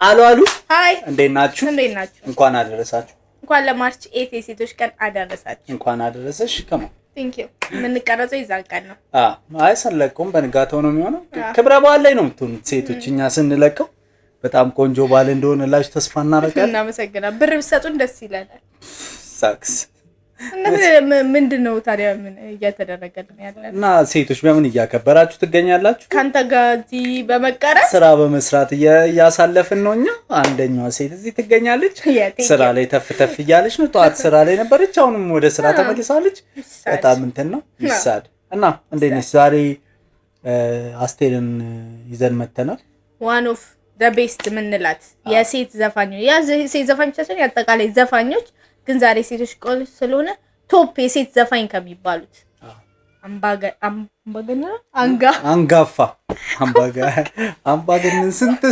አሉ ሃይ እንዴት ናችሁ? እንኳን አደረሳችሁ። እንኳን ለማርች 8 የሴቶች ቀን አደረሳችሁ። እንኳን አደረሰሽ። ከማ ቴንክ ዩ። ምን ቀረጸው ይዛን ቀን ነው? አይ ሰለቀውም በንጋታው ነው የሚሆነው። ክብረ በዓል ላይ ነው የምትሆኑት ሴቶች። እኛ ስንለቀው በጣም ቆንጆ በዓል እንደሆነላችሁ ተስፋ እናደርጋለን። እናመሰግናለን። ብር ብትሰጡን ደስ ይላል። ሳክስ ምንድነው ታዲያ ምን እያተደረገልን ያለው? እና ሴቶች በምን እያከበራችሁ ትገኛላችሁ? ካንተ ጋር እዚህ በመቀረጽ ስራ በመስራት እያሳለፍን ነው። እኛ አንደኛዋ ሴት እዚህ ትገኛለች። ስራ ላይ ተፍተፍ እያለች ነው። ጠዋት ስራ ላይ ነበረች፣ አሁንም ወደ ስራ ተመልሳለች። በጣም እንትን ነው ይሳድ። እና እንዴት ነሽ? ዛሬ አስቴርን ይዘን መተናል። ዋን ኦፍ ዘ ቤስት ምንላት የሴት ዘፋኞች የሴት ዘፋኞች ሳይሆን ያጠቃላይ ዘፋኞች ግን ዛሬ ሴቶች ቆል ስለሆነ ቶፕ የሴት ዘፋኝ ከሚባሉት አንጋፋ አምባገነን ስንት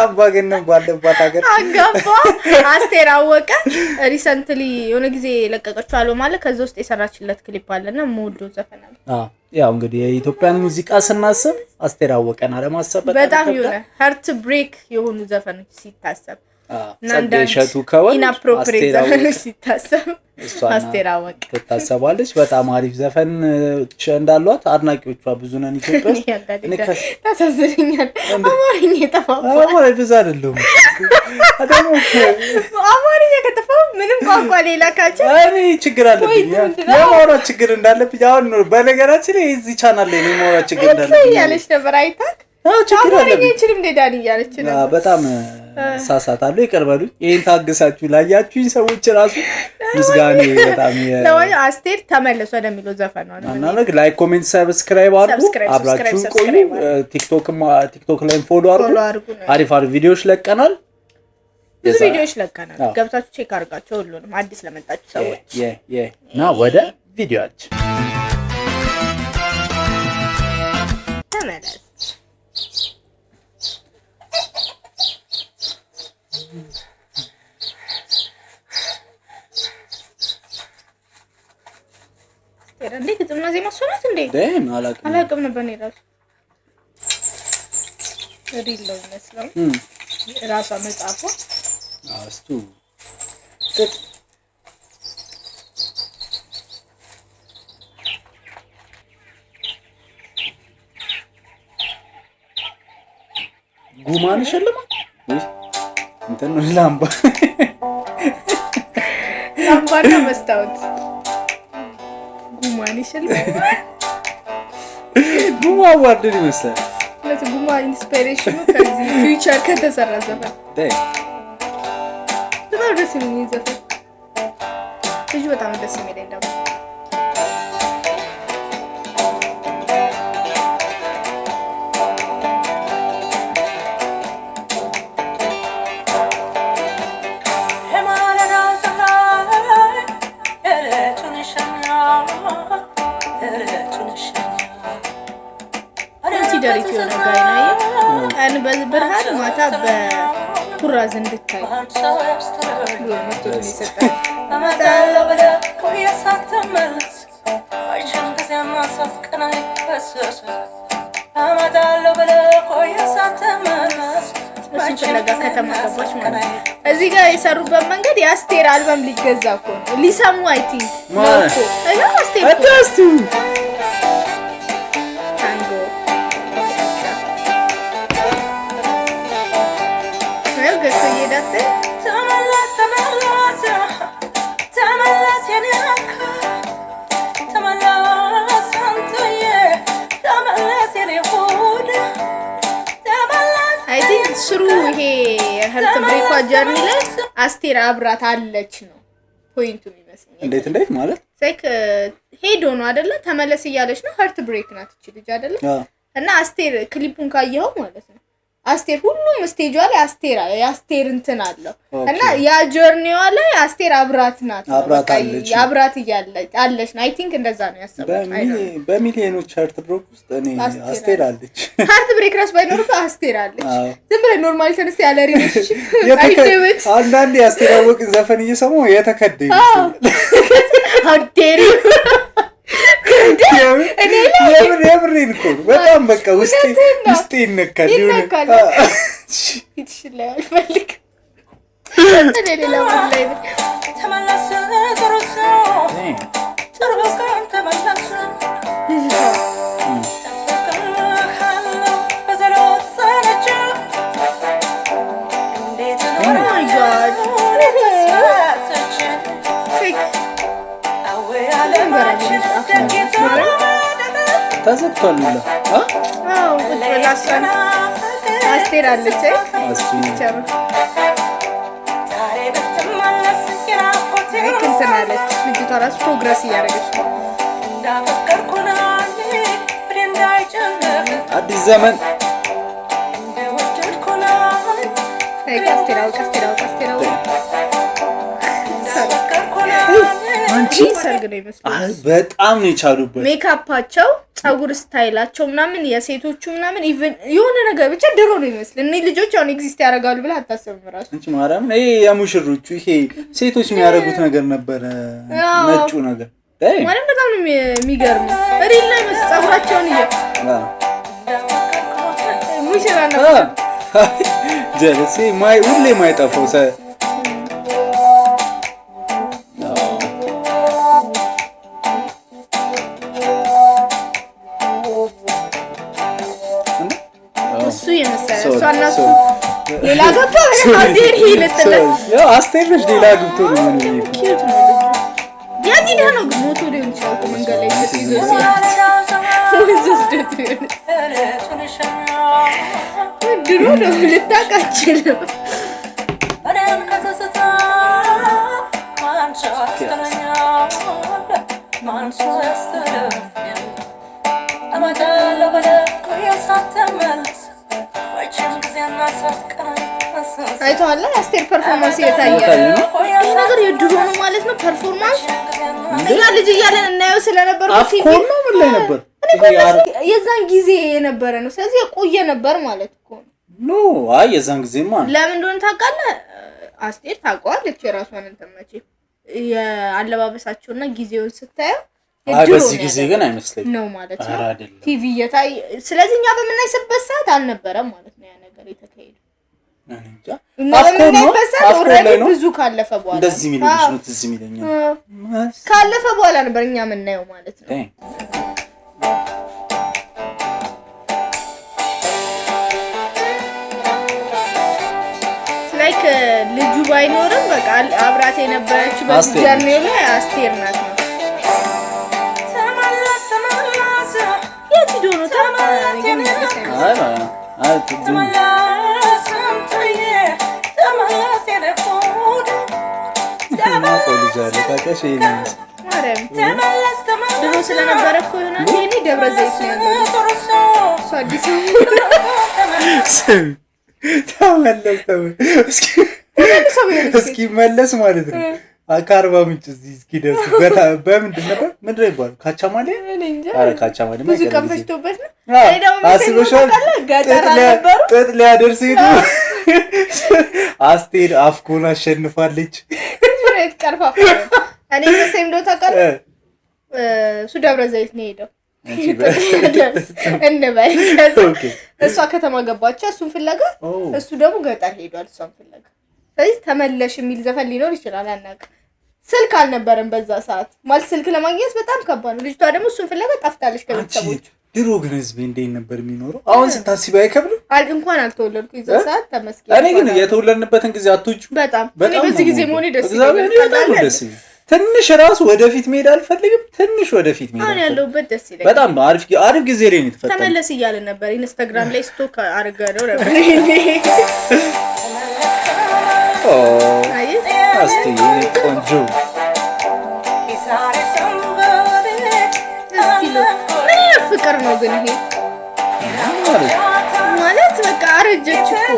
አምባገነን ባለባት ሀገር አንጋፋ አስቴር አወቀ ሪሰንትሊ የሆነ ጊዜ ለቀቀችው አለው ማለት ከዛ ውስጥ የሰራችለት ክሊፕ አለና ሞዶ ዘፈን አለ። ያው እንግዲህ የኢትዮጵያን ሙዚቃ ስናስብ አስቴር አወቀና ለማሰብ በጣም የሆነ ሀርት ብሬክ የሆኑ ዘፈኖች ሲታሰብ ጸደሸቱ ከወል ኢናፕሮፕሪየት ሲታሰብ አስቴር አወቀ ትታሰባለች። በጣም አሪፍ ዘፈኖች እንዳሏት አድናቂዎቿ ብዙ ነን ኢትዮጵያ። እኔ ታሳዝኛል። አማርኛ የጠፋው አማርኛ ብዙ አይደለም። አማርኛ ከተፋው ምንም ቋንቋ ሌላ ካች እኔ ችግር አለብኝ። የማውራት ችግር እንዳለብኝ አሁን በነገራችን ላይ እዚህ ቻናል ላይ የማውራት ችግር እንዳለብኝ ያለች ነበር አይታክ ችግር አለብኝ። እቺንም ዴዳን እያለች ነው። በጣም ሳሳታለሁ። ይቀርበሉ። ይሄን ታግሳችሁ ላያችሁኝ ሰዎች ራሱ ምስጋና በጣም ለወይ አስቴር ተመለሱ ወደሚለው ዘፈን ነው። እናንተ ላይክ፣ ኮሜንት፣ ሰብስክራይብ አድርጉ። አብራችሁ ቆዩ። ቲክቶክ ላይ ፎሎ አድርጉ። አሪፍ ቪዲዮዎች ለቀናል። ብዙ ቪዲዮዎች ለቀናል። ገብታችሁ ቼክ አድርጋችሁ ሁሉንም አዲስ ለመጣችሁ ሰዎች ና ወደ ቪዲዮአችን ተመለስ። እንዴ ግጥምና ዜማ ሶናት እንዴ አላውቅም ነበር ነው ራሱ ሪል ነው መስለው ራሷ መጻፏ አስቱ ጉማን ሸለማ ወይ እንትን ነው ላምባና መስታወት ጉማን ሸለማ ጉማ ዋርድ ይመስላል። ጉማ ኢንስፒሬሽኑ ከዚህ ፊውቸር ከተሰራ ዘፈን በጣም ደስ የሚል ዘፈን ልጅ በጣም ደስ የሚል እንደው ደሪት የሆነ ጋር ነው ቀን በብርሃን ማታ በኩራዝ እንድታይ መስቶት ይሰጣል። አማታለው በለ ቆያሳተመልስ አይሽን ከሰማሳት ቀናይ ፈሰሰ አማታለው በለ ቆያሳተመልስ ማይችለጋ ከተማ ገባች ማለት ነው። እዚህ ጋር የሰሩበት መንገድ የአስቴር አልበም ሊገዛ እኮ ነው ሊሰሙ አይ ቲንክ ማኮ አያ አስቴር አታስቱ ስሩ ይሄ ሀርት ብሬኳ ጀርኒ ላይ አስቴር አብራት አለች ነው ፖይንቱ የሚመስለው። እንዴት ማለት ላይክ ሄዶ ነው አይደለ? ተመለስ እያለች ነው። ሀርት ብሬክ ናት እቺ ልጅ አይደለ? እና አስቴር ክሊፑን ካየኸው ማለት ነው አስቴር ሁሉም ስቴጇ ላይ አስቴር እንትን አለው እና ያ ጆርኒዋ ላይ አስቴር አብራት ናት። አብራት እያለች ነው። አይ ቲንክ እንደዛ ነው ያሰበው። በሚሊዮኖች ሀርት ብሬክ ውስጥ እኔ አስቴር አለች። ሀርት ብሬክ ራስ ባይኖር አስቴር አለች። ዝም ብለህ ኖርማሊ ተነስተ ያለ ሪሌሽን አይደበት። አንዳንዴ አስቴር አወቅን ዘፈን እየሰማሁ የተከደኝ አዴሪ የምሬን እኮ በጣም በቃ ውስጤ ይነካል። ይትሽላይ አልፈልግ ሌላ ላይ ተዘግቷል። አስቴር አለች እንትን አለች ልጅቷ እራሱ ፕሮግረስ እያደረገች ነው። አዲስ ዘመን ሰርግ ነው ይመስላል። በጣም ነው የቻሉበት። ሜካፓቸው፣ ፀጉር ስታይላቸው ምናምን የሴቶቹ ምናምን ኢቭን የሆነ ነገር ብቻ ድሮ ነው ይመስል። እኔ ልጆች አሁን ኤግዚስት ያደርጋሉ ብለህ አታስብም እራሱ እንጂ ማርያም ይሄ የሙሽሮቹ ይሄ ሴቶች የሚያደርጉት ነገር ነበረ። ነጩ ነገር ማለት በጣም ነው የሚገርመው። ሪል ላይ መስል ፀጉራቸውን ሙሽራ ነው ጀለሴ ሁሌ ማይጠፋው ሌላ ገብቶ አስቴር ሂልጥለ ያው አስቴር ልጅ ሌላ ገብቶ ነው የሚለው ኪዩት ነው ልጅ ያዚ ደህና ነው ሞቶ ሊሆን ይችላል መንገድ ላይ ሲይዘው ድሮ ነው ልታቃችል አይተዋል። አስቴር ፐርፎርማንስ የታየ ይሄ ነገር የድሮ ነው ማለት ነው። ፐርፎርማንስ እኛ ልጅ እያለን እናየው ስለነበር አፍኮር ነው ምን ላይ ነበር የዛን ጊዜ የነበረ ነው። ስለዚህ የቆየ ነበር ማለት እኮ ኖ አይ የዛን ጊዜማ ለምን እንደሆነ ታውቃለህ? አስቴር ታውቀዋለች የራሷን እንተመጪ የአለባበሳቸውና ጊዜውን ስታየው በዚህ ጊዜ ግን አይመስለኝም ነው ማለት ነው። ቲቪ የታይ ስለዚህ እኛ በምናይበት ሰዓት አልነበረም ማለት ነው ያ ነገር የተካሄደው። እንጃ አፍኮር ነው ብዙ ካለፈ በኋላ እንደዚህ ሚሊዮን ነው ትዝ ሚሊዮን ካለፈ በኋላ ነበር እኛ የምናየው ማለት ነው። ላይክ ልጁ ባይኖርም በቃ አብራት የነበረች በጀርኒው ላይ አስቴር ናት ነው። ድሮ ስለነበረ እኮ ይሆናል ይሄኔ ደብረ ዘይት ነው ያለው እሱ አዲስ እስኪ መለስ ማለት ነው። ከአርባ ምንጭ እዚህ እስኪደርስ በምንድን ነበር ምንድን ነው ይባላል? ካቻማሌ ኧረ ካቻማሌ ብዙ ቀን ፈጅቶበት ነው። አስበሽዋል? ጥጥ ሊያደርስ ሄዱ። አስቴር አፍኮን አሸንፋለች። ቀርፋፋ እኔ መሰለኝ እንደው ታውቃለህ እሱ ደብረ ዘይት ነው ሄደው እንበል እሷ ከተማ ገባች እሱን ፍለጋ እሱ ደግሞ ገጠር ሄዷል እሷን ፍለጋ። ስለዚህ ተመለሽ የሚል ዘፈን ሊኖር ይችላል አናውቅም። ስልክ አልነበረም በዛ ሰዓት ማለት ስልክ ለማግኘት በጣም ከባድ ነው። ልጅቷ ደግሞ እሱን ፍለጋ ጠፍታለች ከቤተሰቦች። ድሮ ግን ህዝብ እንዴት ነበር የሚኖረው? አሁን ስታስቢ አይከብድም? እንኳን አልተወለድኩኝ እዛ ሰዓት ተመስገን። እኔ ግን የተወለድንበትን ጊዜ አትውጪ በጣም እኔ በዚህ ጊዜ ሞኔ ደስ ይላል። ትንሽ ራሱ ወደፊት መሄድ አልፈልግም። ትንሽ ወደፊት መሄድ አሁን ያለውበት ደስ ይላል። በጣም አሪፍ ጊዜ ላይ ነው የተፈጠረው። ተመለስ እያለ ነበር ኢንስታግራም ላይ ስቶክ አድርገው ነበር። አስቴር ቆንጆ ምን ፍቅር ነው ግን ይሄ ማለት በቃ አረጀች እኮ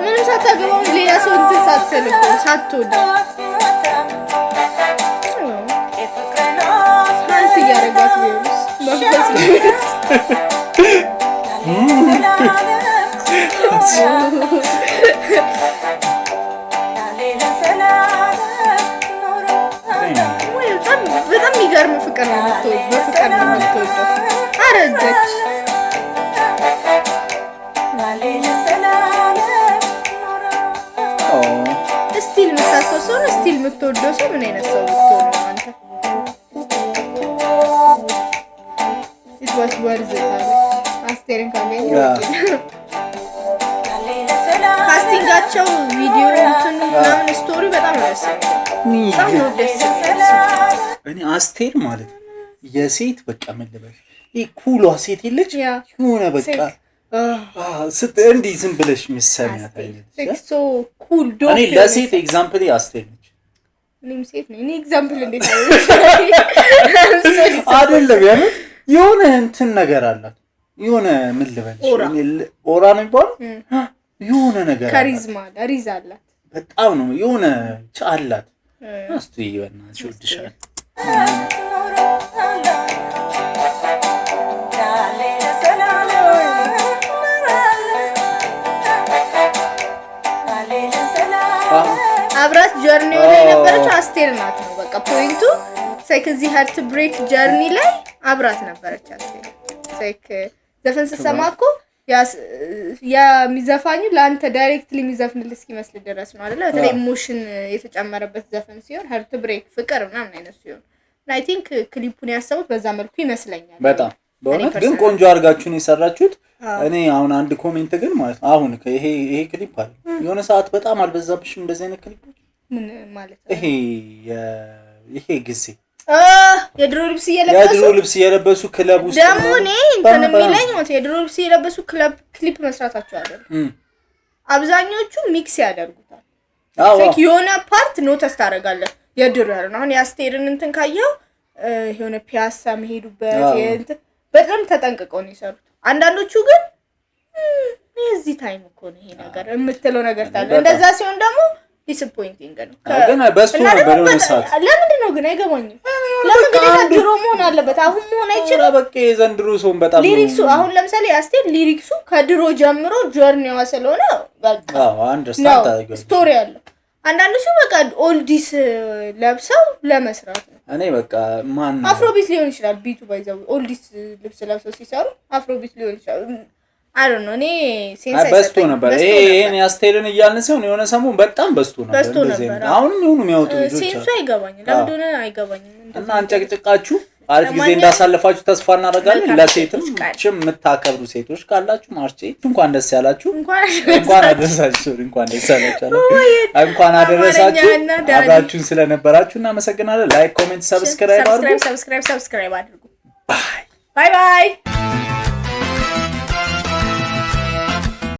ምንም ሳታገባው ሌላ ሰው እንትን ሳትል እኮ ሳትወድ ማለት እያደረጋት ቢሆንስ በጣም የሚገርም ፍቅር ነው የምትወደው፣ በፍቅር ነው የምትወደው። አረጀች ስቲል የምታስታውሰው ነው። ስቲል የምትወደው ሰው ምን አይነት ሰው ብትሆን ነው አንተ? ኢትዋስ ወርዝ አስቴርን ካገኘ ካስቲንጋቸው ቪዲዮ እንትን ምናምን ስቶሪ በጣም ነው ደስ የሚለው። እኔ አስቴር ማለት የሴት በቃ ምን ልበል ይሄ ኩሏ ሴት የለች የሆነ በቃ እንዲህ ዝም ብለሽ ምሰሚያት አይነት ሶ ኩል ዶ እኔ ለሴት ኤግዛምፕል አስቴር ነች። እኔም ሴት ነኝ። እኔ ኤግዛምፕል እንዴት አይደለም ያለ የሆነ እንትን ነገር አላት የሆነ ምን ልበልሽ ኦራ ነው የሚባለው የሆነ ነገር ካሪዝማ ሪዝ አላት በጣም ነው የሆነ ቻላት አስቱ ይበናሽ ወድሻል አብራት ጀርኒው ላይ ነበረች አስቴር ናት ነው በቃ ፖይንቱ። ሴክ እዚህ ሃርት ብሬክ ጀርኒ ላይ አብራት ነበረች አስቴር። ሴክ ዘፈን ስሰማኮ የሚዘፋኙ ለአንተ ዳይሬክትሊ የሚዘፍንልህ እስኪመስል ድረስ ነው አይደለ? በተለይ ኢሞሽን የተጨመረበት ዘፈን ሲሆን ሃርት ብሬክ ፍቅር ምናምን አይነት ሲሆን አይ ቲንክ ክሊፑን ያሰቡት በዛ መልኩ ይመስለኛል። በጣም በእውነት ግን ቆንጆ አድርጋችሁ ነው የሰራችሁት። እኔ አሁን አንድ ኮሜንት ግን ማለት ነው አሁን ይሄ ክሊፕ አለ የሆነ ሰዓት በጣም አልበዛብሽም እንደዚህ አይነት ክሊፖች? ምን ማለት ነው? ይሄ ጊዜ የድሮ ልብስ እየለበሱ ክለብ ውስጥ ደግሞ እኔ እንትን የሚለኝ ማለት የድሮ ልብስ እየለበሱ ክሊፕ መስራታቸው አይደለም። አብዛኞቹ ሚክስ ያደርጉታል። ፌክ የሆነ ፓርት ኖተስ ታደርጋለህ የድሮ ያለው አሁን የአስቴርን እንትን ካየው የሆነ ፒያሳ መሄዱበት በጣም ተጠንቅቀው ነው የሰሩት። አንዳንዶቹ ግን የዚህ ታይም እኮ ነው ይሄ ነገር የምትለው ነገር ታለ እንደዛ ሲሆን ደግሞ ዲስፖይንቲንግ ነው። ግን በሱ ነበር ነው ሰዓት ለምንድን ነው ግን አይገባኝም። ለምን ግን ድሮ መሆን አለበት አሁን መሆን አይችልም። በቃ የዘንድሮ ሰውን በጣም ሊሪክሱ አሁን ለምሳሌ አስቴር ሊሪክሱ ከድሮ ጀምሮ ጆርኒዋ ስለሆነ በቃ አንደርስታንድ ታደርጋለህ ስቶሪ አለ። አንዳንዶቹ በቃ ኦልዲስ ለብሰው ለመስራት ነው። እኔ በቃ ማን አፍሮቢት ሊሆን ይችላል ቢቱ ባይዘው ኦልዲስ ልብስ ለብሰው ሲሰሩ አፍሮቢት ሊሆን ይችላል። አይ ዶንት ኖ እኔ ሴንስ በስቶ ነበር ይሄን ያስቴርን እያልን ሲሆን የሆነ ሰሞን በጣም በስቶ ነበር። አሁንም ይሁን የሚያወጡ ልጆች ሴንሱ አይገባኝም ለምን አይገባኝም። እና አንጨቅጭቃችሁ አሪፍ ጊዜ እንዳሳለፋችሁ ተስፋ እናደርጋለን። ለሴትም የምታከብሩ ሴቶች ካላችሁ ማርቼ እንኳን ደስ ያላችሁ እንኳን አደረሳችሁ እንኳን አደረሳችሁ። አብራችሁን ስለነበራችሁ እናመሰግናለን። ላይክ ኮሜንት ሰብስክራይብ አድርጉ። ባይ ባይ